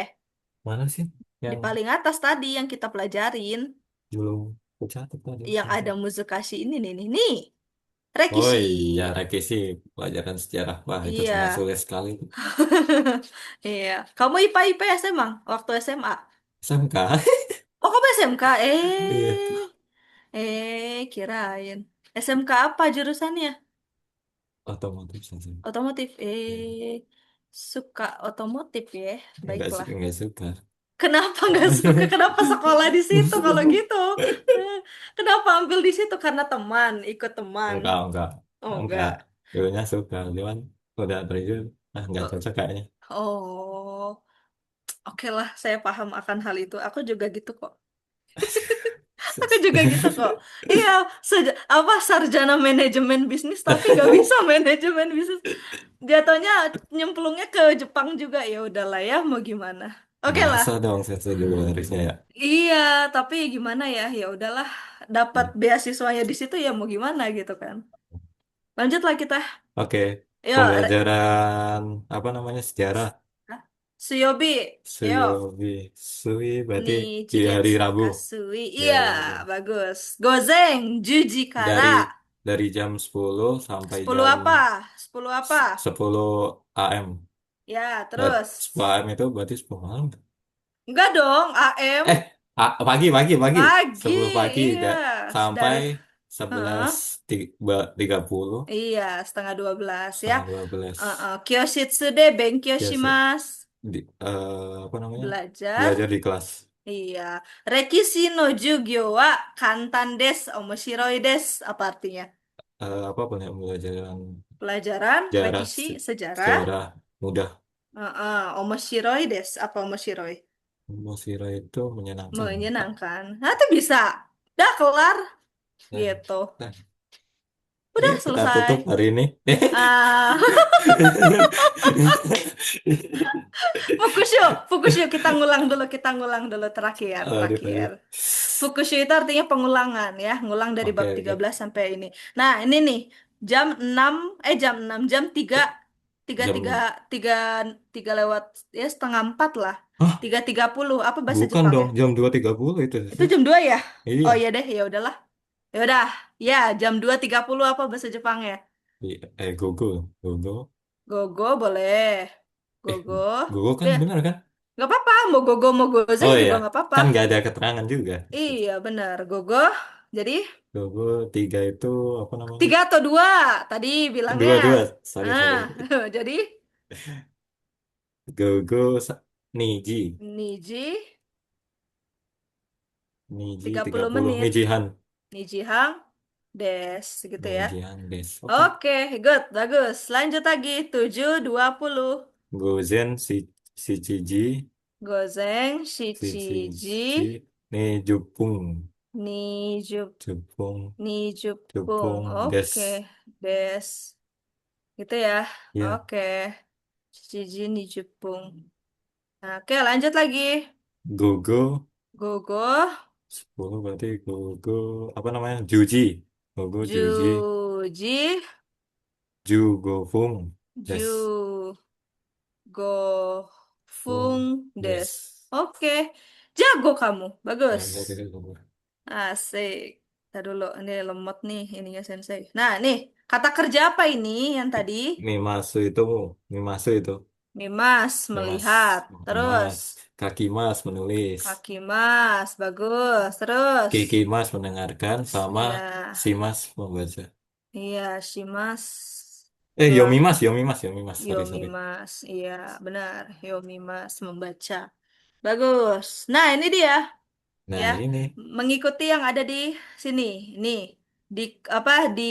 Mana sih Di yang paling atas tadi yang kita pelajarin, belum kecatat tadi? yang ada Muzukashi ini nih. Oh Rekishi. iya, revisi pelajaran sejarah. Wah, itu Iya. sangat sulit sekali. Iya. Kamu IPA IPS emang waktu SMA? SMK. Oh, kamu SMK? Iya, Kirain. SMK apa jurusannya? otomotif saja. Otomotif. Iya. Suka otomotif ya. Baiklah. Enggak suka. Kenapa nggak suka? Kenapa sekolah di situ kalau gitu? Eh, Kenapa ambil di situ? Karena teman, ikut teman. Enggak. Oh, Enggak. enggak. Dulunya suka, cuman udah terjun, enggak Oh, cocok kayaknya. oh. Oke lah, saya paham akan hal itu. Aku juga gitu kok. Aku juga gitu kok. Iya, apa sarjana manajemen bisnis tapi nggak bisa manajemen bisnis. Jatuhnya nyemplungnya ke Jepang juga ya udahlah ya mau gimana. Oke lah. Masa dong saya setuju harusnya ya. Iya, tapi gimana ya? Ya udahlah, dapat Hmm. beasiswanya di situ ya mau gimana gitu kan. Lanjutlah kita. Oke, Yuk, pembelajaran apa namanya sejarah. Hah? Suyobi. Yuk. Suyobi, Sui berarti Nih, di hari Chigetsu Rabu. Kasui. Di Iya, hari Rabu. bagus. Gozeng, Jujikara. Dari dari jam 10 sampai 10 jam apa? 10 apa? 10 AM. Ya, Nah, terus. 10 AM itu berarti 10 malam. Enggak dong, AM. Eh, pagi. Pagi. 10 pagi Iya. sampai Dari, sebelas Heeh. tiga puluh Iya, setengah 12 ya. setengah 12. Kyoshitsu de benkyou Biasa shimasu. apa namanya? Belajar. Belajar di kelas. Iya. Rekishi no jugyo wa kantan desu, omoshiroi desu. Apa artinya? Apa pelajaran Pelajaran, sejarah rekishi, sejarah. sejarah mudah. Omoshiroi desu. Apa omoshiroi? Musira itu menyenangkan. Menyenangkan. Nah, itu bisa. Udah kelar. Nah, Gitu. nah, Udah kita tutup selesai. hari ini. Ah, Fukushu, Fukushu kita ngulang dulu terakhir, Aduh, terakhir. Fukushu itu artinya pengulangan ya, ngulang dari Oke, bab tiga oke. belas sampai ini. Nah, ini nih jam 6, jam 3 tiga tiga Jam, tiga tiga lewat ya setengah 4 lah. hah? 3.30 apa bahasa Bukan Jepang dong, ya? jam 2.30 itu Itu sih. jam 2 ya? Iya. Oh iya deh, ya udahlah. Ya udah, ya jam 2.30 apa bahasa Jepang ya? Gogo. Gogo boleh. Eh, Gogo. Gogo kan Ya, benar kan? nggak apa-apa. Mau gogo mau gozeng Oh juga iya, nggak apa-apa. kan nggak ada keterangan juga. Iya benar. Gogo. Jadi Gogo 3 itu apa namanya? 3 atau 2 tadi bilangnya. Dua, sorry. Ah, jadi Gogo Niji. Niji, Niji tiga tiga puluh puluh menit. Nijihan. Niji Hang, des, gitu ya. Nijihan des. Oke. Oke, good, bagus. Lanjut lagi, 7:20. Gozen Shichiji. Gozeng, Shichiji. shichiji, Jupung. nijup, Jupung. nijupung. Jupung Oke, des. des. Gitu ya. Ya. Oke, shichiji, nijupung. Nah, oke, lanjut lagi. Gogo. Gogo, 10 berarti gogo. Apa namanya? Juji. Gogo Juji. juji, Ju Gofung. Des. ju, go, Fung. fung, des. Des. Oke, jago kamu. Ya, Bagus. ya, ya, ya. Asik. Ntar dulu, ini lemot nih ininya sensei. Nah, nih, kata kerja apa ini yang tadi? Mimasu itu. Mimasu itu. Mimas, Mimas. melihat. Terus, Mas. Kaki mas menulis. kaki mas, bagus. Terus, Kiki mas mendengarkan sama iya, si mas membaca. iya, si mas telah Yomi mas, Yomi mas, Yomi mas. Sorry, sorry. Yomimas. Iya, benar. Yomimas membaca. Bagus. Nah, ini dia ya, Nah ini. mengikuti yang ada di sini. Nih, di apa di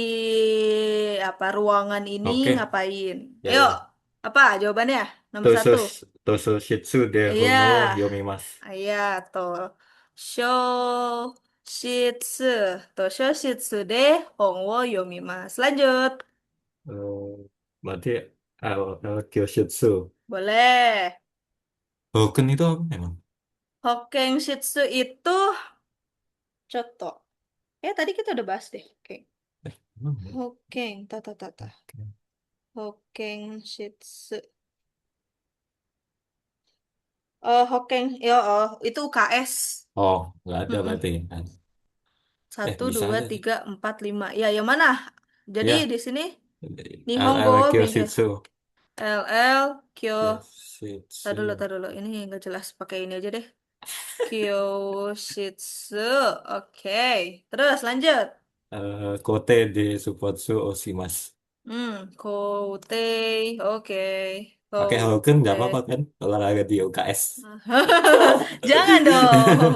apa ruangan ini Oke. ngapain? Ya, Ayo, ya. apa jawabannya? Nomor satu. Tosus, Tososhitsu de Iya, Hono Yomi mas. iya tuh. Show shitsu. Tuh, show shitsu de Hongwo Yomimas. Lanjut. Berarti Kyoshitsu. Boleh. Hoken itu apa emang? Hokkeng shitsu itu coto. Tadi kita udah bahas deh. Oke. Emang ya? Hokkeng, tata tata. Oke. Hokkeng shitsu. Oh, Hokkeng, ya, oh, itu UKS. Oh, nggak ada Mm-mm. berarti kan? Satu, Bisa dua, aja sih. tiga, empat, lima. Ya, yang mana? Jadi Ya, di sini Nihongo, LL Bengke, Kyoshitsu. LL, Kyo. Kyoshitsu. Tar dulu. Ini nggak jelas. Pakai ini aja deh. Kyoshitsu. Oke. Terus lanjut. Kote de Suppotsu Oshimas. Koutei. Oke. Pakai Hoken nggak apa-apa Koutei. kan? Olahraga di UKS. Jangan dong.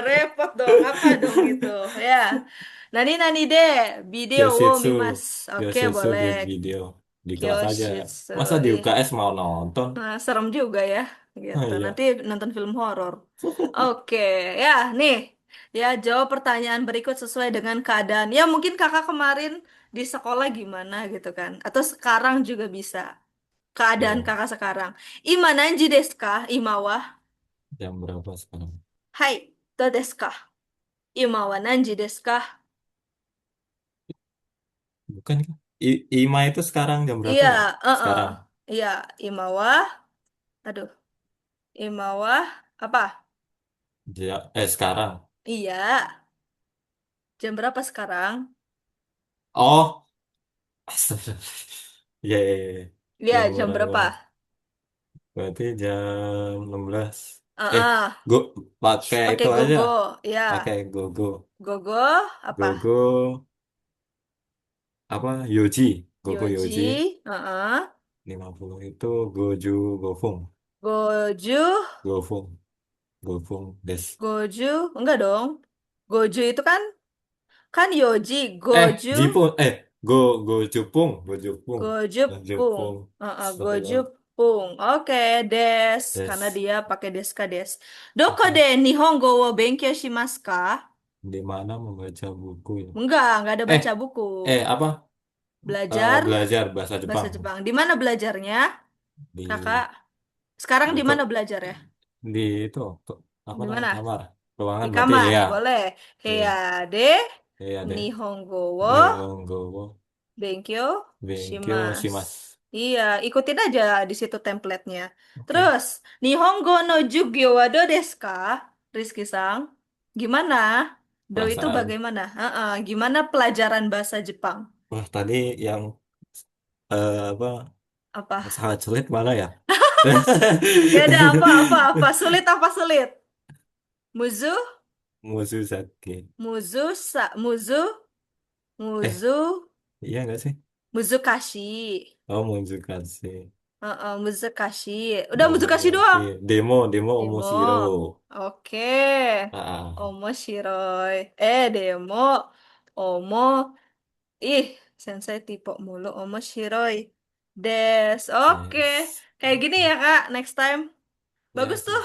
Repot dong. Apa dong itu? Ya. Nani deh. Video wo Kyoshitsu. mimas. Oke, Kyoshitsu boleh. di video. Di kelas aja. Kyoshitsu. Masa di Ih, UKS mau nonton? nah, serem juga ya. Oh Gitu. Nanti iya. nonton film horor. Oke. Ya, nih. Ya, jawab pertanyaan berikut sesuai dengan keadaan. Ya, mungkin kakak kemarin di sekolah gimana gitu kan. Atau sekarang juga bisa. Keadaan Ya, kakak sekarang. Ima nanji desu ka? Imawa. jam berapa sekarang? Hai, do desu ka? Ima wa nanji desu ka? Bukan kan? Ima itu sekarang jam berapa Iya, ya? uh-uh. Sekarang. Iya, Ima wa. Aduh, Ima wa. Apa? Sekarang. Iya, jam berapa sekarang? Oh, astaga. Iya, iya, iya. Iya, Jam jam berapa? berapa? Berarti jam 16. Eh, Uh-uh. go pakai Pakai itu aja. gogo. Iya, Pakai gogo. gogo apa? Gogo apa? Yoji. Gogo Yoji. Yoji. Uh-uh. 50 itu Goju Gofung. Goju. Gofung. Gofung Des. Goju. Enggak dong. Goju itu kan Yoji. Goju. Jipung. Go Jupung. Go Jupung. Go Gojepung. Jupung. Astagfirullah. Gojepung. Oke, des. Karena Des. dia pakai deska des. Doko de Oke. Nihongo wo benkyou shimasu ka? Di mana membaca buku ya? Enggak ada Eh, baca buku. apa? Belajar Belajar bahasa bahasa Jepang Jepang. Di mana belajarnya, kakak? di Sekarang di mana ke- belajar ya? di itu apa Di namanya mana? kamar Di ruangan berarti kamar. ya Boleh. ya Heade ya deh Nihongo wo Nihongo wo Benkyou Benkyo shimasu. shimasu. Iya, ikutin aja di situ template-nya. Oke. Terus, Nihongo no Jugyo wa do desu ka? Rizky-san, gimana? Do itu Perasaan bagaimana? Gimana pelajaran bahasa Jepang? wah tadi yang apa Apa? sangat sulit mana ya. Gak ada apa. Sulit apa sulit? Muzu? Muzusake. Muzu? Eh Muzu? iya nggak sih? Muzukashi. Oh Muzukase. Muzakashi. Udah Muzakashi Muzashi. doang. Demo Omoshiro. Demo. Oke. Ah, Omo Shiroi. Demo. Omo. Ih, sensei tipe mulu. Omo Shiroi. Des. Oke. yes. Kayak gini ya, Kak. Next time. Bagus Ya, tuh.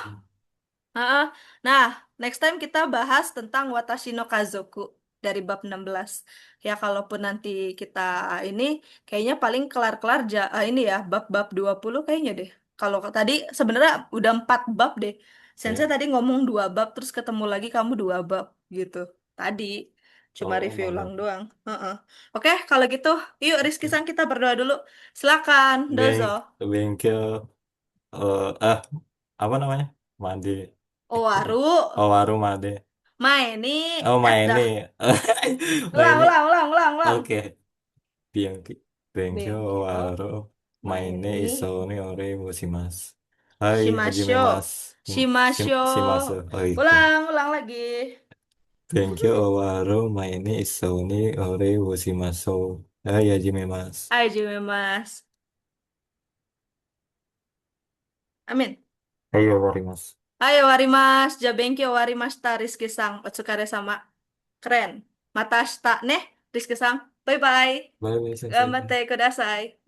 Heeh. Nah, next time kita bahas tentang Watashi no Kazoku dari bab 16. Ya, kalaupun nanti kita ini kayaknya paling kelar-kelar ini ya, bab-bab 20 kayaknya deh. Kalau tadi sebenarnya udah 4 bab deh. Sensei ya. tadi ngomong 2 bab, terus ketemu lagi kamu 2 bab gitu. Tadi cuma Oh, review ulang malam. doang. Heeh. Oke, kalau gitu, yuk Rizky Sang kita berdoa dulu. Silakan, dozo. Bengkel, apa namanya? Made. Owaru, Oh, warung Made. maini, Oh, dah. Maine. Ulang, Maine. ulang, ulang, ulang, ulang. Oke. Bianchi. Bengkel, Bengkyo, waro. Maine maini, iso ni ore musimasu. Hai, hajime shimasho, mas. shimasho. Shimasu. Oh, itu. Ulang, ulang lagi. Bengkel, waro. Maine iso ni ore musimasu. Hai, hajime mas. Ayo, mas. Amin. Ayo, warimasu. Ayo, warimas. Jabenkyo, warimas ta, Rizky Sang. Otsukare sama. Keren. Mata shita, ne, Rizky Sang. Bye-bye. Bye, bye, sensei. Gambatte kudasai. Bye.